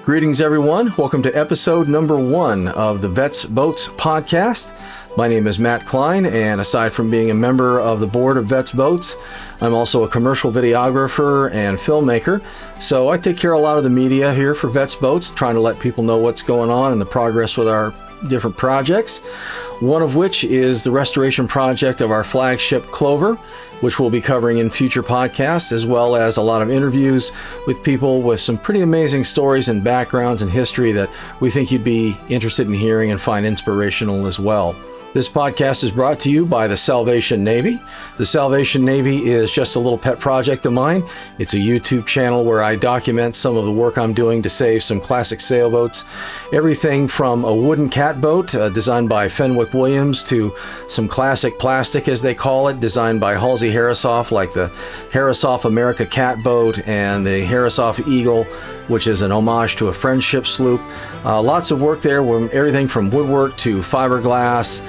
Greetings, everyone. Welcome to episode number 1 of the VetsBoats Podcast. My name is Matt Klein, and aside from being a member of the board of VetsBoats, I'm also a commercial videographer and filmmaker. So I take care of a lot of the media here for VetsBoats, trying to let people know what's going on and the progress with our different projects. One of which is the restoration project of our flagship Clover, which we'll be covering in future podcasts, as well as a lot of interviews with people with some pretty amazing stories and backgrounds and history that we think you'd be interested in hearing and find inspirational as well. This podcast is brought to you by the Salvation Navy. The Salvation Navy is just a little pet project of mine. It's a YouTube channel where I document some of the work I'm doing to save some classic sailboats. Everything from a wooden catboat designed by Fenwick Williams to some classic plastic, as they call it, designed by Halsey Harrisoff, like the Harrisoff America catboat and the Harrisoff Eagle, which is an homage to a friendship sloop. Lots of work there, everything from woodwork to fiberglass,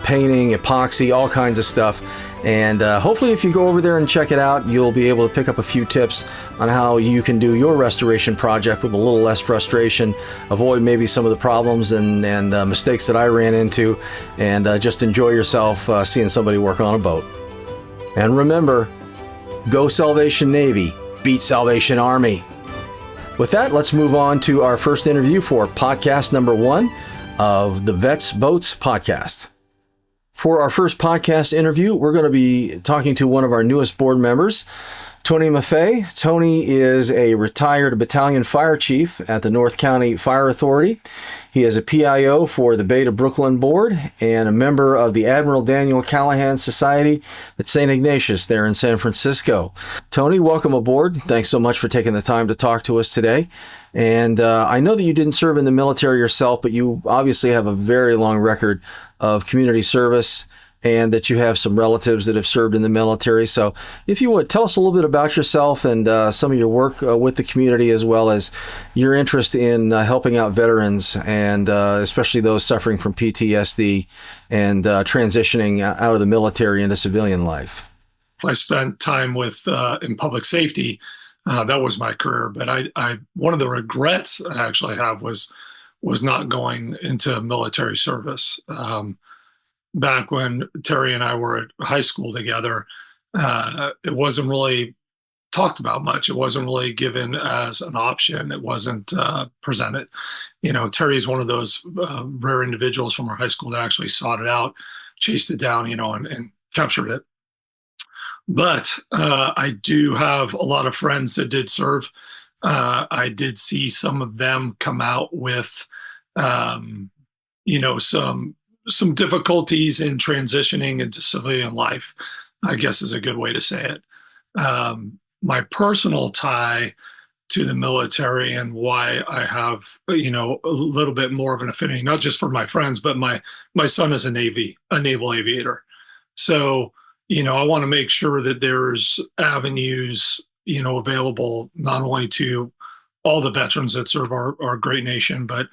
painting, epoxy, all kinds of stuff. And hopefully if you go over there and check it out, you'll be able to pick up a few tips on how you can do your restoration project with a little less frustration, avoid maybe some of the problems and mistakes that I ran into, and just enjoy yourself seeing somebody work on a boat. And remember, go Salvation Navy, beat Salvation Army. With that, let's move on to our first interview for podcast number 1 of the VetsBoats Podcast. For our first podcast interview, we're going to be talking to one of our newest board members, Tony Maffei. Tony is a retired battalion fire chief at the North County Fire Authority. He is a PIO for the Bay to Brooklyn Board and a member of the Admiral Daniel Callahan Society at St. Ignatius there in San Francisco. Tony, welcome aboard. Thanks so much for taking the time to talk to us today. And I know that you didn't serve in the military yourself, but you obviously have a very long record of community service and that you have some relatives that have served in the military. So if you would, tell us a little bit about yourself and some of your work with the community, as well as your interest in helping out veterans and especially those suffering from PTSD and transitioning out of the military into civilian life. I spent time with in public safety. That was my career. But I one of the regrets I actually have was not going into military service. Back when Terry and I were at high school together, it wasn't really talked about much. It wasn't really given as an option. It wasn't presented. You know, Terry's one of those rare individuals from our high school that actually sought it out, chased it down, and captured it. But I do have a lot of friends that did serve. I did see some of them come out with, some difficulties in transitioning into civilian life, I guess is a good way to say it. My personal tie to the military and why I have, a little bit more of an affinity, not just for my friends, but my son is a naval aviator. So, I want to make sure that there's avenues, available not only to all the veterans that serve our great nation, but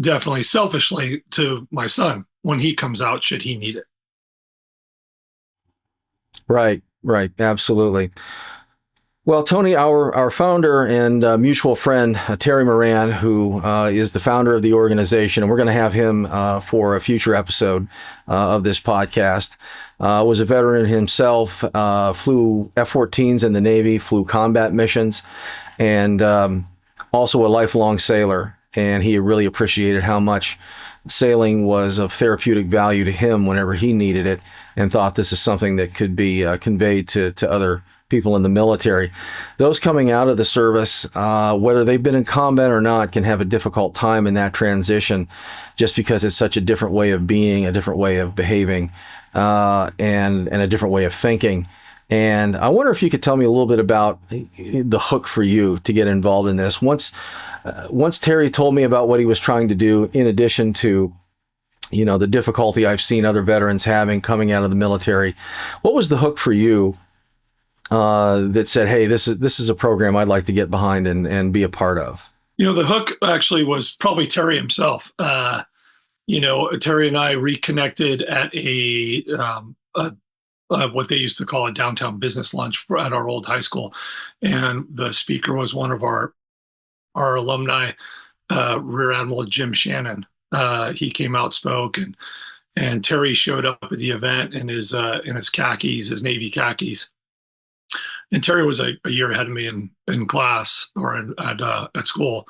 definitely selfishly to my son when he comes out, should he need it. Right. Absolutely. Well, Tony, our founder and mutual friend, Terry Moran, who is the founder of the organization, and we're going to have him for a future episode of this podcast, was a veteran himself, flew F-14s in the Navy, flew combat missions, and also a lifelong sailor. And he really appreciated how much sailing was of therapeutic value to him whenever he needed it, and thought this is something that could be conveyed to other people in the military. Those coming out of the service, whether they've been in combat or not, can have a difficult time in that transition just because it's such a different way of being, a different way of behaving, and a different way of thinking. And I wonder if you could tell me a little bit about the hook for you to get involved in this. Once Terry told me about what he was trying to do, in addition to, the difficulty I've seen other veterans having coming out of the military, what was the hook for you that said, hey, this is a program I'd like to get behind and be a part of? The hook actually was probably Terry himself. Terry and I reconnected at a what they used to call a downtown business lunch at our old high school. And the speaker was one of our alumni, Rear Admiral Jim Shannon. He came out, spoke, and Terry showed up at the event in his khakis, his Navy khakis. And Terry was a year ahead of me in class or at school.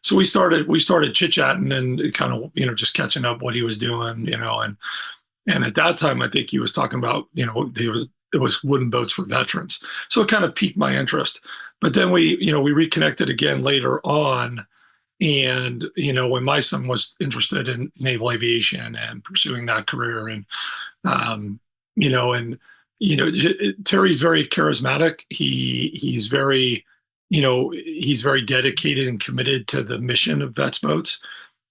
So we started chit chatting and kind of, just catching up what he was doing, and at that time, I think he was talking about, it was wooden boats for veterans. So it kind of piqued my interest. But then we reconnected again later on. And, when my son was interested in naval aviation and pursuing that career um, Terry's very charismatic. He's very, he's very dedicated and committed to the mission of VetsBoats,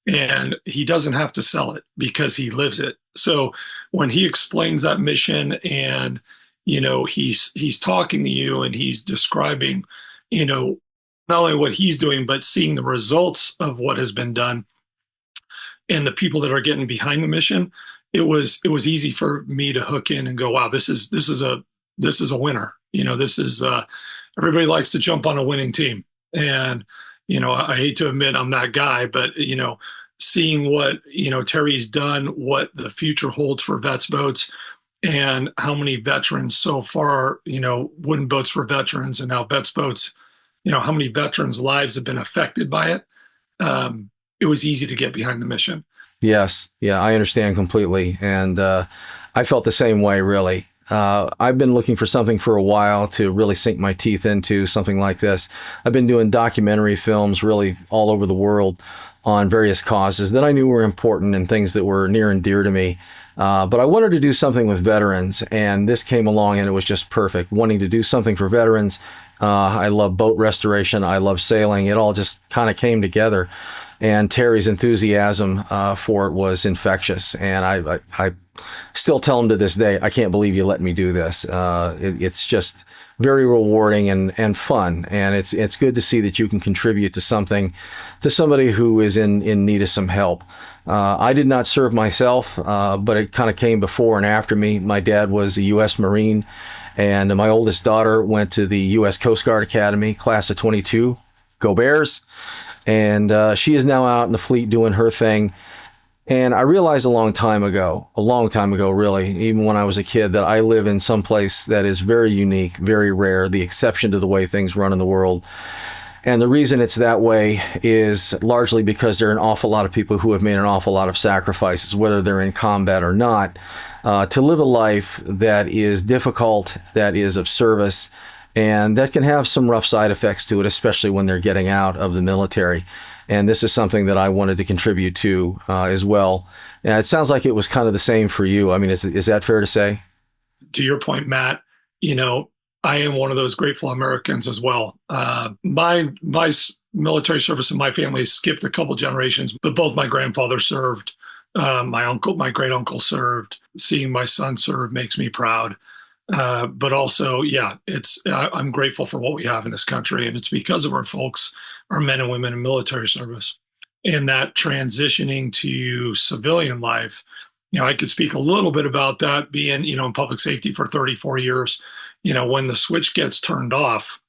and he doesn't have to sell it because he lives it. So when he explains that mission and, he's talking to you and he's describing, not only what he's doing, but seeing the results of what has been done and the people that are getting behind the mission, it was easy for me to hook in and go, wow, this is a winner. This is everybody likes to jump on a winning team. And, I hate to admit I'm that guy, but, seeing what, Terry's done, what the future holds for VetsBoats, and how many veterans so far, wooden boats for veterans, and now VetsBoats, how many veterans' lives have been affected by it. It was easy to get behind the mission. Yes. Yeah, I understand completely. And I felt the same way, really. I've been looking for something for a while to really sink my teeth into, something like this. I've been doing documentary films really all over the world on various causes that I knew were important and things that were near and dear to me. But I wanted to do something with veterans, and this came along and it was just perfect. Wanting to do something for veterans. I love boat restoration. I love sailing. It all just kind of came together. And Terry's enthusiasm for it was infectious. And I still tell him to this day, I can't believe you let me do this. It's just very rewarding and fun. And it's good to see that you can contribute to something, to somebody who is in need of some help. I did not serve myself, but it kind of came before and after me. My dad was a U.S. Marine, and my oldest daughter went to the U.S. Coast Guard Academy, class of 22. Go Bears. And she is now out in the fleet doing her thing. And I realized a long time ago, really, even when I was a kid, that I live in some place that is very unique, very rare, the exception to the way things run in the world. And the reason it's that way is largely because there are an awful lot of people who have made an awful lot of sacrifices, whether they're in combat or not, to live a life that is difficult, that is of service, and that can have some rough side effects to it, especially when they're getting out of the military. And this is something that I wanted to contribute to as well. And it sounds like it was kind of the same for you. I mean, is that fair to say? To your point, Matt, I am one of those grateful Americans as well. My military service in my family skipped a couple generations, but both my grandfathers served. My great uncle served. Seeing my son serve makes me proud. But also, I'm grateful for what we have in this country, and it's because of our folks, our men and women in military service, and that transitioning to civilian life. I could speak a little bit about that being, in public safety for 34 years. When the switch gets turned off,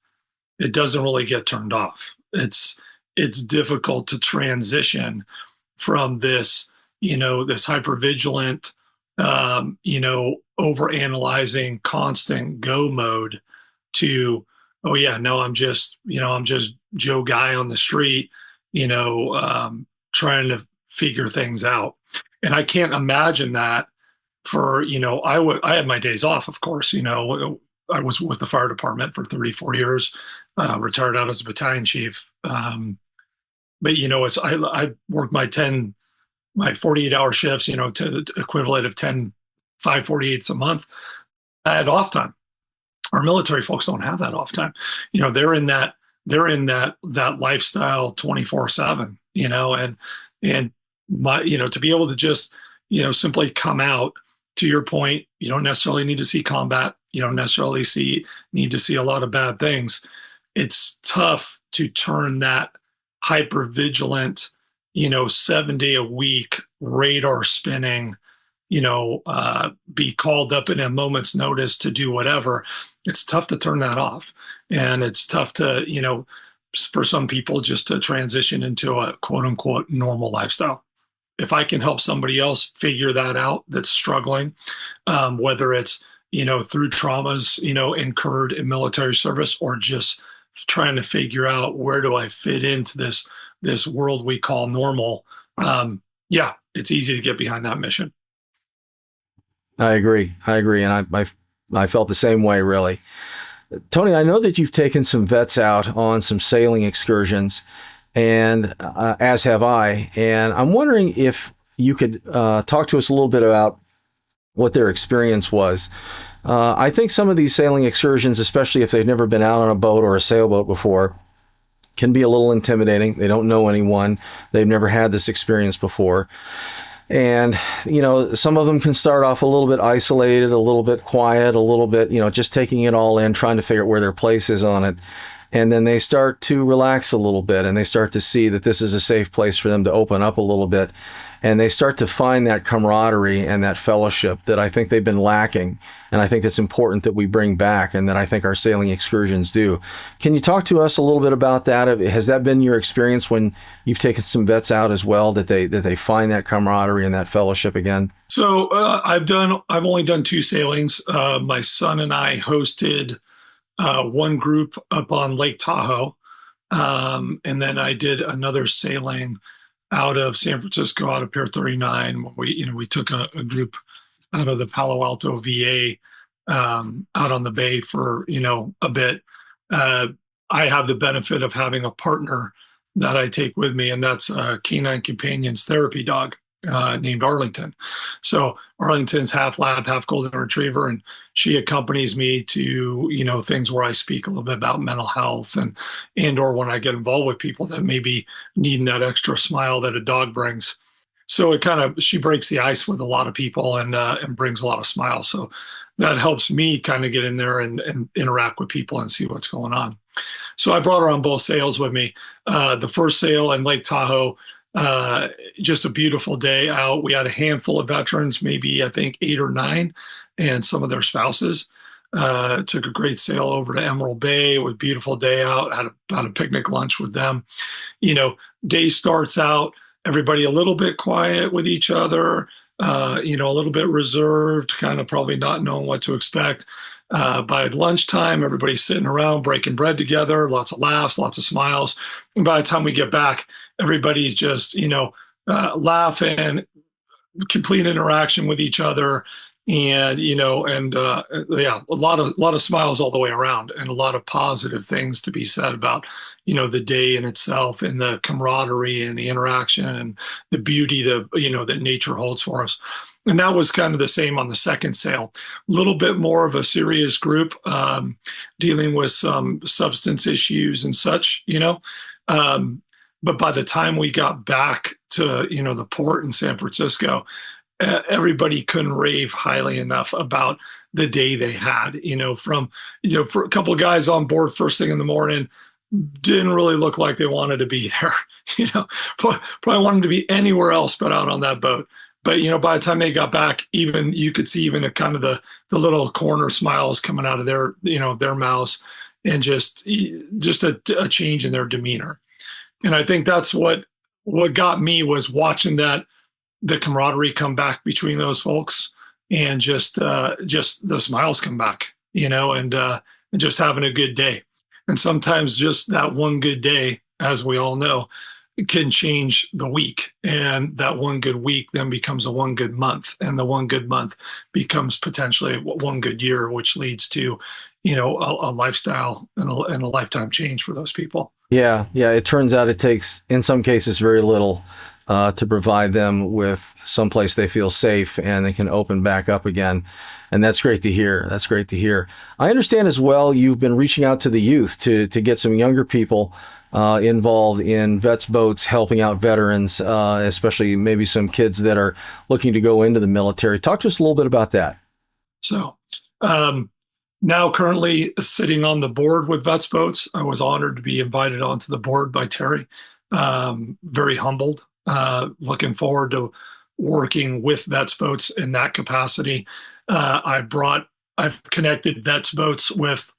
it doesn't really get turned off. It's difficult to transition from this, this hypervigilant, overanalyzing constant go mode to, oh yeah, no, I'm just Joe Guy on the street, trying to figure things out. And I can't imagine that for, I had my days off, of course, I was with the fire department for 34 years, retired out as a battalion chief. But I worked my 48-hour shifts, to the equivalent of 548s a month. I had off time. Our military folks don't have that off time. They're in that lifestyle 24/7, and to be able to just, simply come out. To your point, you don't necessarily need to see combat. You don't necessarily need to see a lot of bad things. It's tough to turn that hyper-vigilant, 7-day-a-week radar spinning, be called up in a moment's notice to do whatever. It's tough to turn that off. And it's tough to, for some people just to transition into a quote unquote normal lifestyle. If I can help somebody else figure that out that's struggling, whether it's, through traumas, incurred in military service, or just trying to figure out where do I fit into this world we call normal. Yeah, it's easy to get behind that mission. I agree. And I felt the same way, really. Tony, I know that you've taken some vets out on some sailing excursions, and as have I. And I'm wondering if you could talk to us a little bit about what their experience was. I think some of these sailing excursions, especially if they've never been out on a boat or a sailboat before, can be a little intimidating. They don't know anyone. They've never had this experience before. And, some of them can start off a little bit isolated, a little bit quiet, a little bit, just taking it all in, trying to figure out where their place is on it. And then they start to relax a little bit, and they start to see that this is a safe place for them to open up a little bit. And they start to find that camaraderie and that fellowship that I think they've been lacking. And I think it's important that we bring back, and that I think our sailing excursions do. Can you talk to us a little bit about that? Has that been your experience when you've taken some vets out as well, that they find that camaraderie and that fellowship again? So I've only done 2 sailings. My son and I hosted one group up on Lake Tahoe. And then I did another sailing out of San Francisco, out of Pier 39. We took a group out of the Palo Alto VA out on the bay for, a bit. I have the benefit of having a partner that I take with me, and that's a Canine Companions therapy dog named Arlington. So Arlington's half lab, half golden retriever, and she accompanies me to, things where I speak a little bit about mental health and or when I get involved with people that may be needing that extra smile that a dog brings. So she breaks the ice with a lot of people and brings a lot of smiles. So that helps me kind of get in there and interact with people and see what's going on. So I brought her on both sails with me. The first sail in Lake Tahoe, just a beautiful day out. We had a handful of veterans, maybe I think 8 or 9, and some of their spouses. Took a great sail over to Emerald Bay. It was a beautiful day out. Had a picnic lunch with them. Day starts out, everybody a little bit quiet with each other, a little bit reserved, kind of probably not knowing what to expect. By lunchtime, everybody's sitting around breaking bread together, lots of laughs, lots of smiles. And by the time we get back, everybody's just, laughing, complete interaction with each other. And, a lot of smiles all the way around, and a lot of positive things to be said about, the day in itself, and the camaraderie and the interaction and the beauty that nature holds for us. And that was kind of the same on the second sail. A little bit more of a serious group, dealing with some substance issues and such, but by the time we got back to, the port in San Francisco, everybody couldn't rave highly enough about the day they had, for a couple of guys on board first thing in the morning, didn't really look like they wanted to be there, probably wanted to be anywhere else but out on that boat. But, by the time they got back, even you could see even a kind of the little corner smiles coming out of their, their mouths, and just a change in their demeanor. And I think that's what got me, was watching the camaraderie come back between those folks, and just the smiles come back, and just having a good day. And sometimes just that one good day, as we all know, can change the week. And that one good week then becomes a one good month. And the one good month becomes potentially one good year, which leads to, a lifestyle and a lifetime change for those people. Yeah. It turns out it takes, in some cases, very little to provide them with someplace they feel safe and they can open back up again. And that's great to hear. I understand as well, you've been reaching out to the youth to get some younger people involved in VetsBoats, helping out veterans, especially maybe some kids that are looking to go into the military. Talk to us a little bit about that. So now currently sitting on the board with VetsBoats. I was honored to be invited onto the board by Terry. Very humbled. Looking forward to working with VetsBoats in that capacity. I've connected VetsBoats with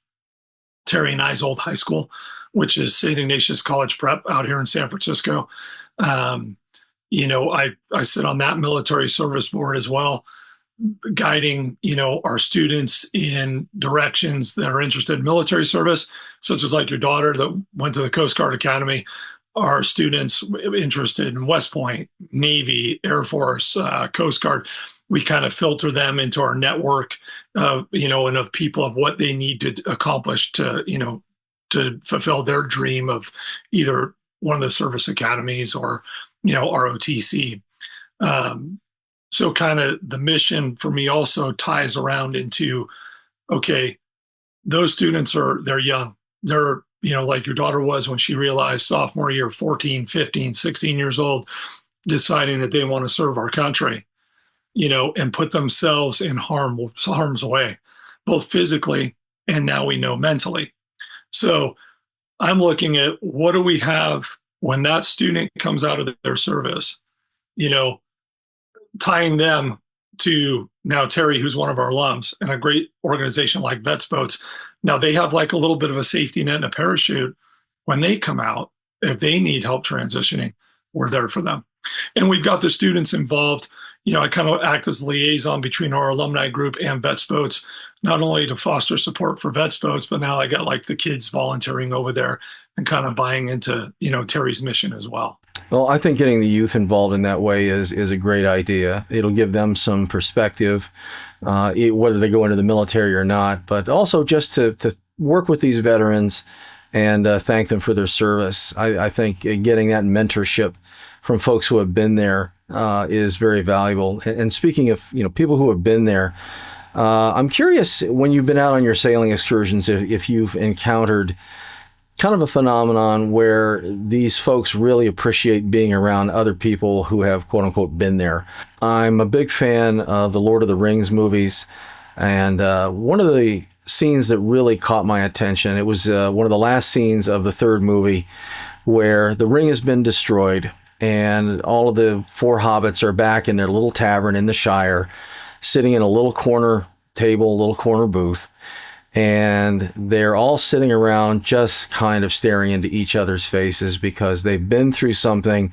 Terry and I's old high school, which is St. Ignatius College Prep out here in San Francisco. I sit on that military service board as well, guiding, our students in directions that are interested in military service, such as like your daughter that went to the Coast Guard Academy, our students interested in West Point, Navy, Air Force, Coast Guard. We kind of filter them into our network of, and of people of what they need to accomplish to fulfill their dream of either one of the service academies or, ROTC. So kind of the mission for me also ties around into, okay, those students they're young. They're, like your daughter was when she realized sophomore year, 14, 15, 16 years old, deciding that they want to serve our country, and put themselves in harm's way, both physically and now we know mentally. So I'm looking at what do we have when that student comes out of their service, tying them to now Terry, who's one of our alums, and a great organization like VetsBoats. Now they have like a little bit of a safety net and a parachute. When they come out, if they need help transitioning, we're there for them. And we've got the students involved. I kind of act as liaison between our alumni group and VetsBoats, not only to foster support for VetsBoats, but now I got like the kids volunteering over there and kind of buying into, Terry's mission as well. Well, I think getting the youth involved in that way is a great idea. It'll give them some perspective, whether they go into the military or not, but also just to work with these veterans and thank them for their service. I think getting that mentorship from folks who have been there is very valuable. And speaking of, people who have been there, I'm curious, when you've been out on your sailing excursions, if you've encountered kind of a phenomenon where these folks really appreciate being around other people who have, quote unquote, been there. I'm a big fan of the Lord of the Rings movies. And one of the scenes that really caught my attention, it was one of the last scenes of the third movie where the ring has been destroyed and all of the four hobbits are back in their little tavern in the Shire, sitting in a little corner table, a little corner booth. And they're all sitting around just kind of staring into each other's faces because they've been through something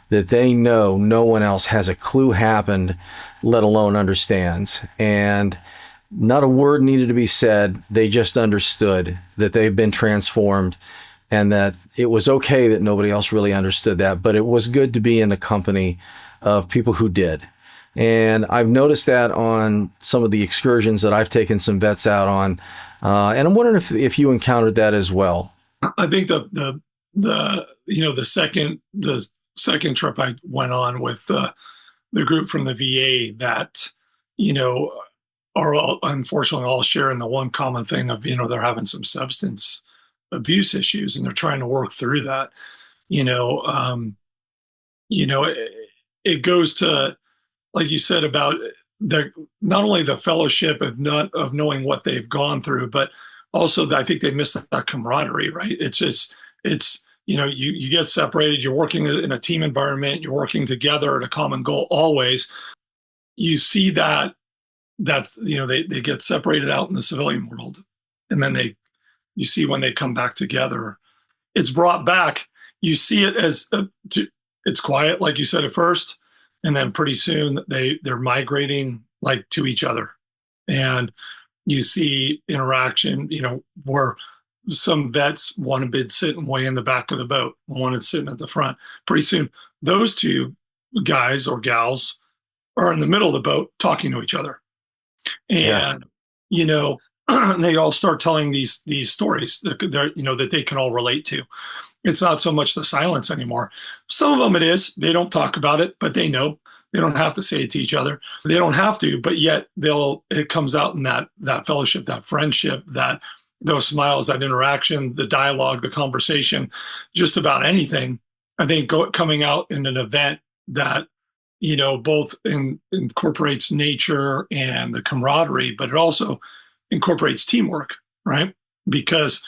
that they know no one else has a clue happened, let alone understands. And not a word needed to be said. They just understood that they've been transformed and that it was okay that nobody else really understood that. But it was good to be in the company of people who did. And I've noticed that on some of the excursions that I've taken some vets out on. And I'm wondering if you encountered that as well. I think the second trip I went on with the group from the VA that, are all, unfortunately all sharing the one common thing of, they're having some substance abuse issues and they're trying to work through that. It goes to, like you said, about not only the fellowship of knowing what they've gone through, but also I think they miss that camaraderie, right? It's you get separated, you're working in a team environment, you're working together at a common goal always. You see that's they get separated out in the civilian world, and then you see when they come back together, it's brought back. You see it as it's quiet, like you said at first. And then pretty soon they're migrating like to each other. And you see interaction, where some vets want to be sitting way in the back of the boat, one is sitting at the front. Pretty soon, those two guys or gals are in the middle of the boat talking to each other. And, they all start telling these stories that they can all relate to. It's not so much the silence anymore. Some of them it is. They don't talk about it, but they know. They don't have to say it to each other. They don't have to, but yet it comes out in that fellowship, that friendship, those smiles, that interaction, the dialogue, the conversation, just about anything. I think coming out in an event that both incorporates nature and the camaraderie, but it also incorporates teamwork, right? Because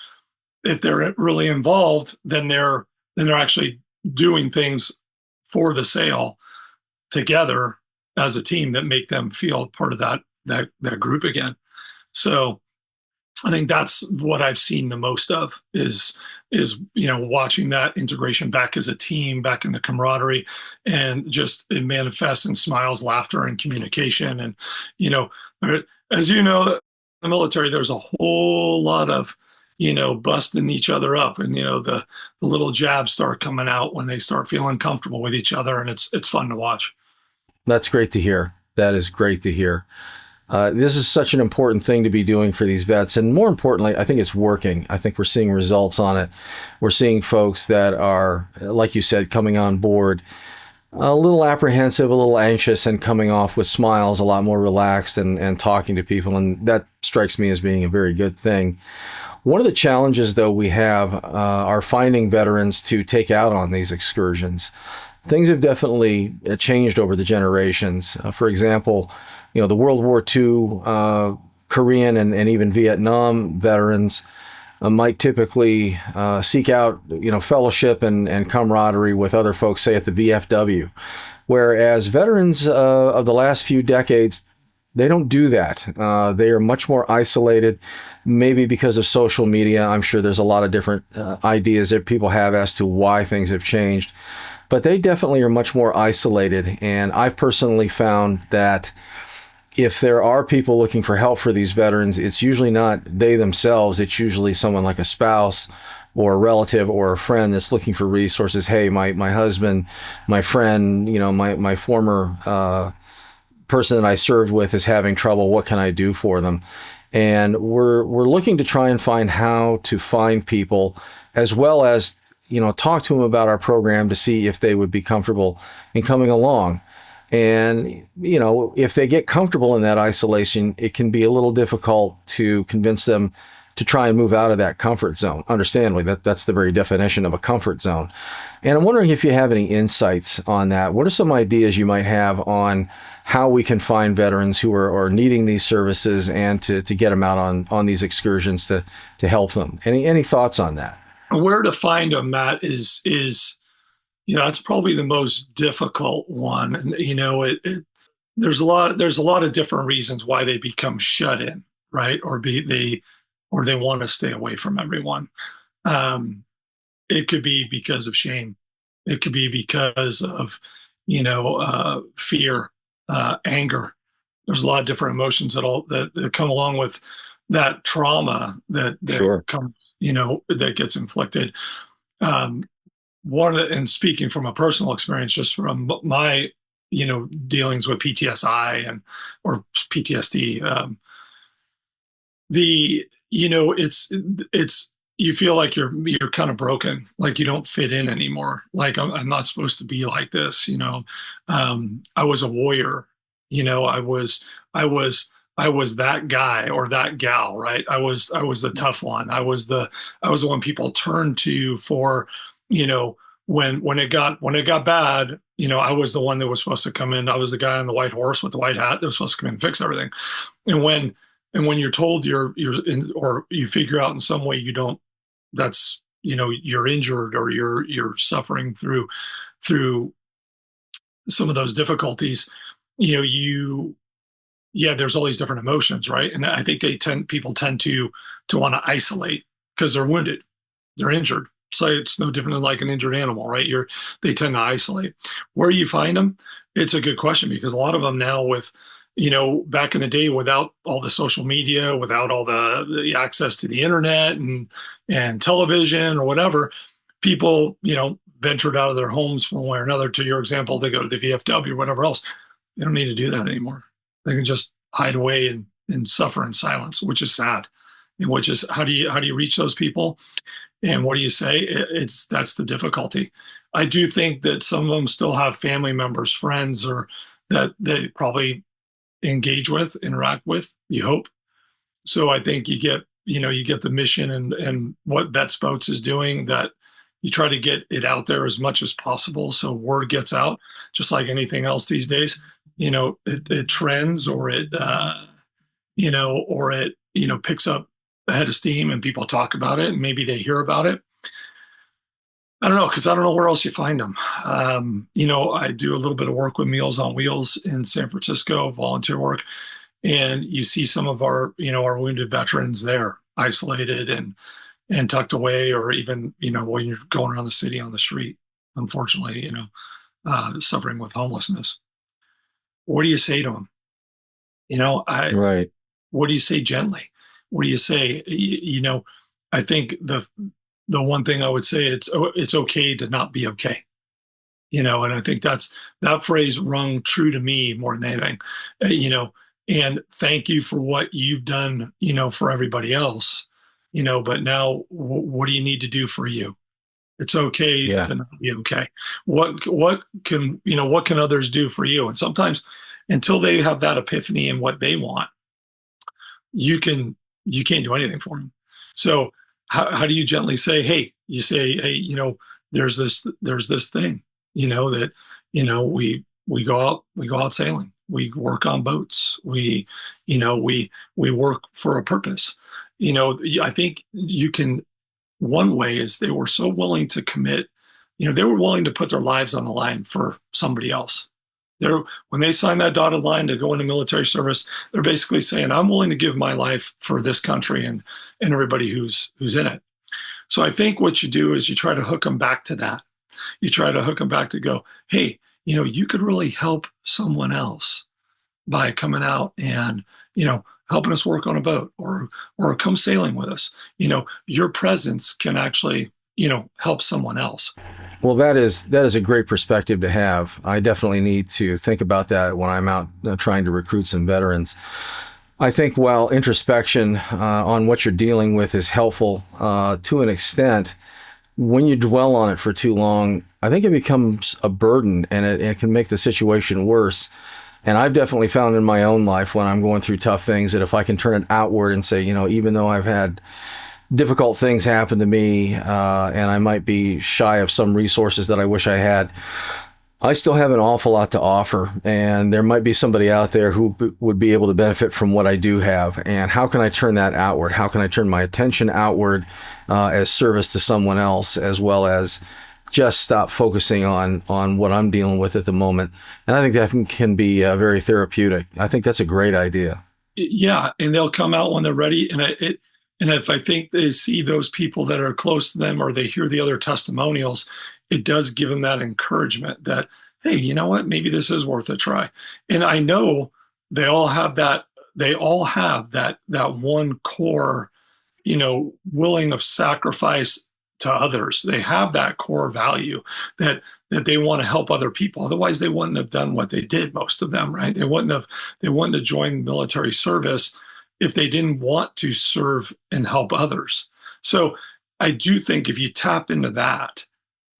if they're really involved, then they're actually doing things for the sail together as a team that make them feel part of that group again. So I think that's what I've seen the most of is watching that integration back as a team, back in the camaraderie, and just it manifests in smiles, laughter, and communication. And you know, as you know, in the military, there's a whole lot of busting each other up, and the little jabs start coming out when they start feeling comfortable with each other, and it's fun to watch. That's great to hear. That is great to hear. This is such an important thing to be doing for these vets. And more importantly, I think it's working. I think we're seeing results on it. We're seeing folks that are, like you said, coming on board a little apprehensive, a little anxious, and coming off with smiles, a lot more relaxed and talking to people. And that strikes me as being a very good thing. One of the challenges, though, we have are finding veterans to take out on these excursions. Things have definitely changed over the generations. For example, the World War II, Korean, and even Vietnam veterans might typically seek out, fellowship and camaraderie with other folks, say at the VFW. Whereas veterans of the last few decades, they don't do that. They are much more isolated, maybe because of social media. I'm sure there's a lot of different ideas that people have as to why things have changed. But they definitely are much more isolated. And I've personally found that if there are people looking for help for these veterans, it's usually not they themselves. It's usually someone like a spouse or a relative or a friend that's looking for resources. Hey, my husband, my friend, my former person that I served with is having trouble. What can I do for them? And we're looking to try and find how to find people, as well as talk to them about our program to see if they would be comfortable in coming along. And, if they get comfortable in that isolation, it can be a little difficult to convince them to try and move out of that comfort zone. Understandably, that's the very definition of a comfort zone. And I'm wondering if you have any insights on that. What are some ideas you might have on how we can find veterans who are needing these services and to get them out on these excursions to help them? Any thoughts on that? Where to find them, Matt, is it's probably the most difficult one. And there's a lot of different reasons why they become shut in, right? Or they want to stay away from everyone. It could be because of shame. It could be because of fear, anger. There's a lot of different emotions that come along with that trauma that Sure. comes, that gets inflicted. And speaking from a personal experience, just from my, dealings with PTSI or PTSD, it's you feel like you're kind of broken, like you don't fit in anymore. Like I'm not supposed to be like this. I was a warrior. I was that guy or that gal, right? I was the tough one. I was the one people turned to for, when it got bad, I was the one that was supposed to come in. I was the guy on the white horse with the white hat that was supposed to come in and fix everything. And when you're told you're in, or you figure out in some way you don't, that's, you're injured or you're suffering through some of those difficulties, there's all these different emotions, right? And I think people tend to want to isolate because they're wounded, they're injured. So it's no different than like an injured animal, right? They tend to isolate. Where you find them, it's a good question, because a lot of them now with, back in the day, without all the social media, without all the access to the internet and television or whatever, people, ventured out of their homes from one way or another. To your example, they go to the VFW or whatever else. They don't need to do that anymore. They can just hide away and suffer in silence, which is sad. And which is, how do you reach those people? And what do you say? That's the difficulty. I do think that some of them still have family members, friends, or that they probably engage with, interact with, you hope. So I think you get the mission and what VetsBoats is doing, that you try to get it out there as much as possible so word gets out, just like anything else these days. It trends, or it picks up a head of steam and people talk about it and maybe they hear about it. I don't know, because I don't know where else you find them. I do a little bit of work with Meals on Wheels in San Francisco, volunteer work, and you see some of our wounded veterans there. isolated and tucked away, or even, when you're going around the city on the street, unfortunately, suffering with homelessness. What do you say to them? Right. What do you say gently? What do you say? I think the one thing I would say, it's okay to not be okay. And I think that phrase rung true to me more than anything. And thank you for what you've done, for everybody else. But now, what do you need to do for you? It's okay to not be okay. What can others do for you? And sometimes, until they have that epiphany in what they want, you can't do anything for them. So how do you gently say, hey, there's this thing, that, we go out sailing, we work on boats, we work for a purpose. I think one way is they were so willing to commit, they were willing to put their lives on the line for somebody else. When they sign that dotted line to go into military service, they're basically saying, I'm willing to give my life for this country and everybody who's in it. So I think what you do is you try to hook them back to that. You try to hook them back to go, hey, you could really help someone else by coming out and, helping us work on a boat, or come sailing with us. Your presence can actually, help someone else. Well, that is a great perspective to have. I definitely need to think about that when I'm out trying to recruit some veterans. I think while introspection on what you're dealing with is helpful to an extent, when you dwell on it for too long, I think it becomes a burden, and it can make the situation worse. And I've definitely found in my own life, when I'm going through tough things, that if I can turn it outward and say, even though I've had difficult things happen to me, and I might be shy of some resources that I wish I had, I still have an awful lot to offer, and there might be somebody out there who would be able to benefit from what I do have. And how can I turn that outward? How can I turn my attention outward as service to someone else, as well as just stop focusing on what I'm dealing with at the moment? And I think that can be very therapeutic. I think that's a great idea. Yeah, and they'll come out when they're ready. And if I think they see those people that are close to them, or they hear the other testimonials, it does give them that encouragement that, hey, you know what, maybe this is worth a try. And I know they all have that one core, willing of sacrifice to others. They have that core value that they want to help other people. Otherwise, they wouldn't have done what they did, most of them, right? They wouldn't have joined military service if they didn't want to serve and help others. So I do think if you tap into that,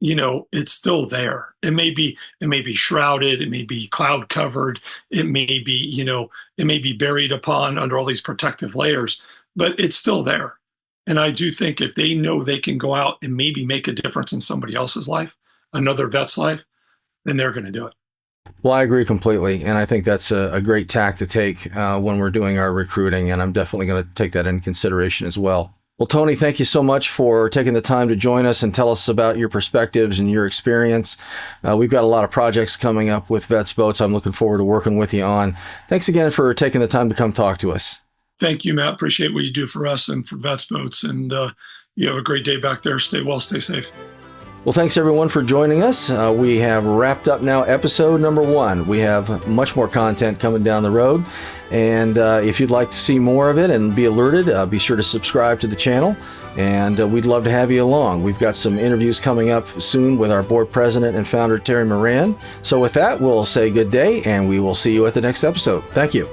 it's still there. It may be shrouded, it may be cloud covered, it may be buried upon under all these protective layers, but it's still there. And I do think if they know they can go out and maybe make a difference in somebody else's life, another vet's life, then they're going to do it. Well, I agree completely. And I think that's a great tack to take when we're doing our recruiting. And I'm definitely going to take that into consideration as well. Well, Tony, thank you so much for taking the time to join us and tell us about your perspectives and your experience. We've got a lot of projects coming up with VetsBoats I'm looking forward to working with you on. Thanks again for taking the time to come talk to us. Thank you, Matt. Appreciate what you do for us and for VetsBoats. And you have a great day back there. Stay well, stay safe. Well, thanks everyone for joining us. We have wrapped up now episode number 1. We have much more content coming down the road. And if you'd like to see more of it and be alerted, be sure to subscribe to the channel. And we'd love to have you along. We've got some interviews coming up soon with our board president and founder, Terry Moran. So with that, we'll say good day, and we will see you at the next episode. Thank you.